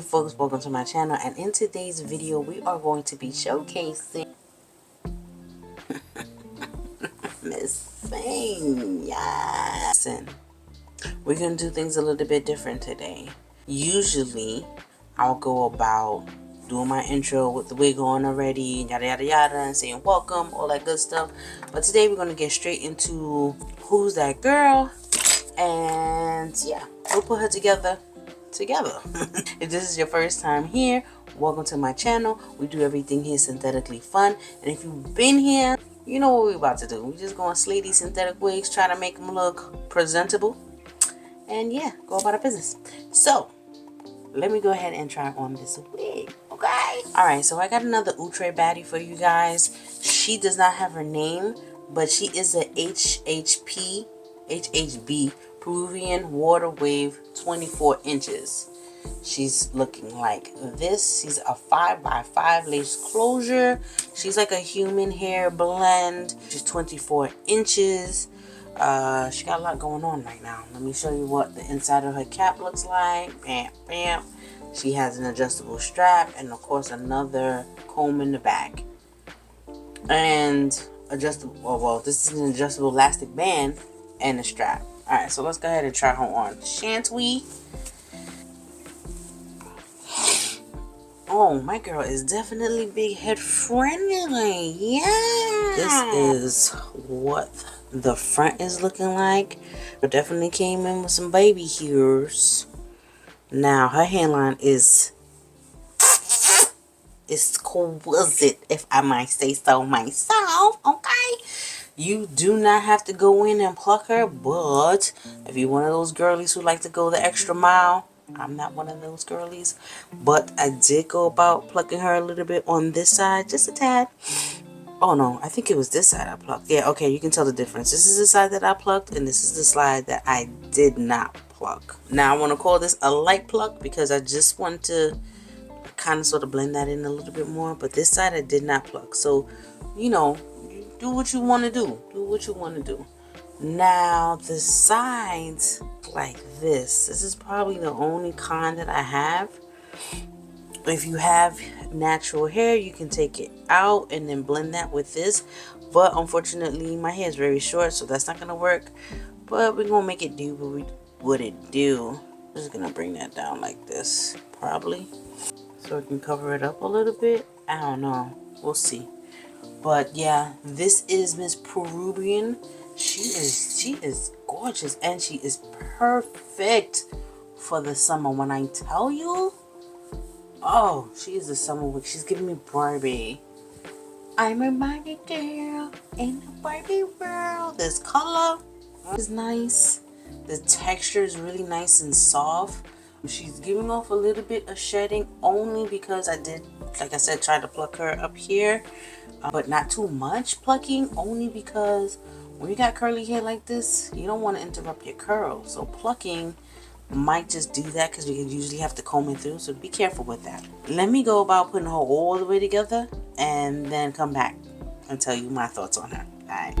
folks, welcome to my channel, and in today's video we are going to be showcasing Miss Thing. Yes. Listen, we're gonna do things a little bit different today. Usually I'll go about doing my intro with the wig on already, yada yada yada, and saying welcome, all that good stuff. But today we're gonna get straight into who's that girl, and yeah, we'll put her together. If this is your first time here, welcome to my channel. We do everything here synthetically fun, and if you've been here, you know what we're about to do. We're just gonna slay these synthetic wigs, try to make them look presentable, and yeah, go about our business. So let me go ahead and try on this wig, okay? All right, so I got another Outre baddie for you guys. She does not have her name, but she is a HHB Peruvian Water Wave, 24 inches. She's looking like this. She's a 5x5 lace closure. She's like a human hair blend. She's 24 inches. She got a lot going on right now. Let me show you what the inside of her cap looks like. Bam, bam. She has an adjustable strap and of course another comb in the back. And adjustable, well, this is an adjustable elastic band and a strap. Alright, so let's go ahead and try her on. Shan't we? Oh, my girl is definitely big head friendly. Yeah. This is what the front is looking like. It definitely came in with some baby hairs. Now, her hairline is exquisite, if I might say so myself. Okay. You do not have to go in and pluck her, but if you're one of those girlies who like to go the extra mile, I'm not one of those girlies, but I did go about plucking her a little bit on this side, just a tad. Oh no, I think it was this side I plucked. Yeah, okay, you can tell the difference. This is the side that I plucked, and this is the side that I did not pluck. Now I want to call this a light pluck because I just want to kind of sort of blend that in a little bit more, but this side I did not pluck. So, you know, do what you want to do. Do what you want to do. Now, the sides like this. This is probably the only kind that I have. If you have natural hair, you can take it out and then blend that with this. But unfortunately, my hair is very short, so that's not going to work. But we're going to make it do what it do. I'm just going to bring that down like this, probably. So it can cover it up a little bit. I don't know. We'll see. But yeah, this is Miss Peruvian. She is gorgeous and she is perfect for the summer. When I tell you, oh, she is a summer wig. She's giving me Barbie. I'm a Barbie girl in the Barbie world. This color is nice. The texture is really nice and soft. She's giving off a little bit of shedding only because I did, like I said, try to pluck her up here. But not too much plucking, only because when you got curly hair like this, you don't want to interrupt your curl. So plucking might just do that because you usually have to comb it through. So be careful with that. Let me go about putting her all the way together and then come back and tell you my thoughts on her. All right.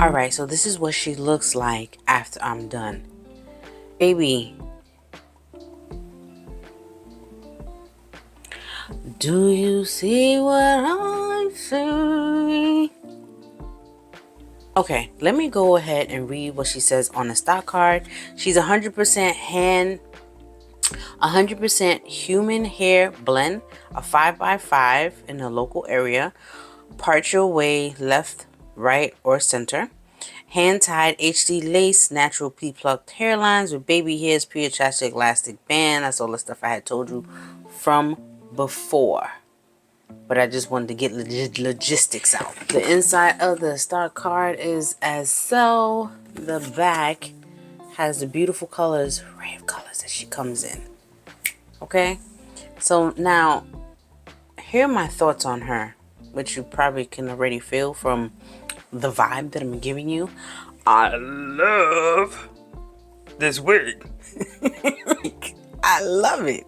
Alright, so this is what she looks like after I'm done. Baby, do you see what I see? Okay, let me go ahead and read what she says on the stock card. She's 100% human hair blend, a 5x5 in the local area. Part your way left, right, or center. Hand-tied HD lace, natural plucked hairlines with baby hairs, pre-attached elastic band. That's all the stuff I had told you from before. But I just wanted to get logistics out. The inside of the stock card is as so. The back has the beautiful colors, array of colors that she comes in. Okay? So now, here are my thoughts on her, which you probably can already feel from the vibe that I'm giving you. I love this wig. Like, I love it.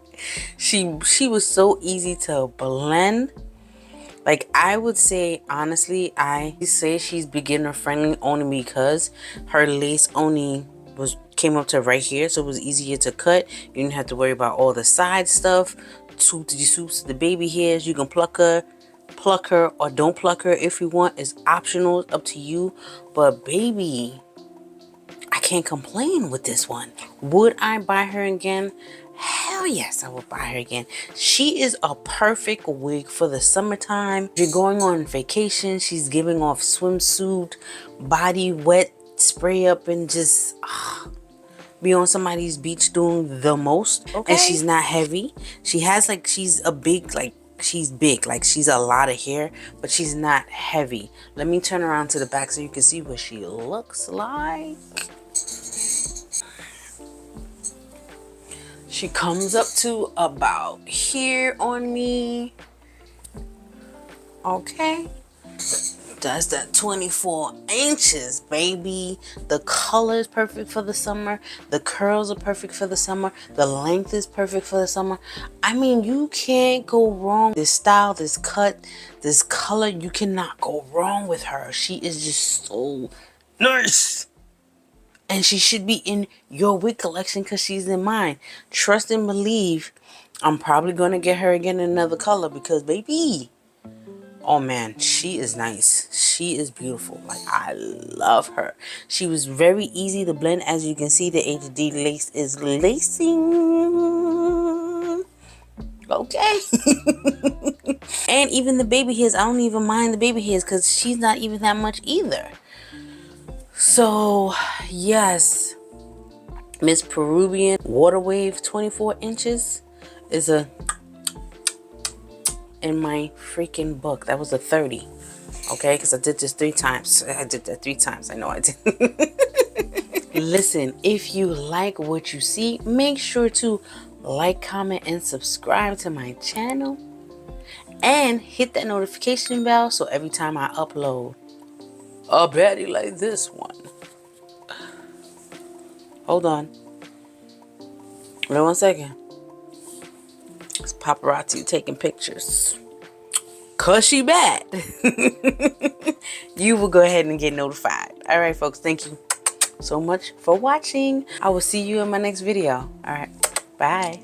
She was so easy to blend. Like, I would say, honestly, I say she's beginner friendly only because her lace only came up to right here, so it was easier to cut. You didn't have to worry about all the side stuff, the baby hairs. You can pluck her or don't pluck her if you want. It's optional, up to you. But baby, I can't complain with this one. Would I buy her again? Hell yes, I would buy her again. She is a perfect wig for the summertime. If you're going on vacation, she's giving off swimsuit, body wet, spray up, and just be on somebody's beach doing the most. Okay. And she's not heavy. She has she's big, like she's a lot of hair, but she's not heavy. Let me turn around to the back so you can see what she looks like. She comes up to about here on me. Okay. That's that 24 inches, baby. The color is perfect for the summer. The curls are perfect for the summer. The length is perfect for the summer. I mean, you can't go wrong. This style, this cut, this color, you cannot go wrong with her. She is just so nice. And she should be in your wig collection because she's in mine. Trust and believe, I'm probably going to get her again in another color because, baby, oh man, she is nice. She is beautiful. Like, I love her. She was very easy to blend. As you can see, the HD lace is lacing. Okay. And even the baby hairs, I don't even mind the baby hairs because she's not even that much either. So, yes, Miss Peruvian Water Wave 24 inches is in my freaking book. That was a 30, okay? Because I did this 3 times. I did that 3 times. I know I did. Listen, if you like what you see, make sure to like, comment, and subscribe to my channel. And hit that notification bell so every time I upload a baddie like this one. Hold on. Wait 1 second. It's paparazzi taking pictures. Cause she bad. You will go ahead and get notified. Alright folks, thank you so much for watching. I will see you in my next video. Alright, bye.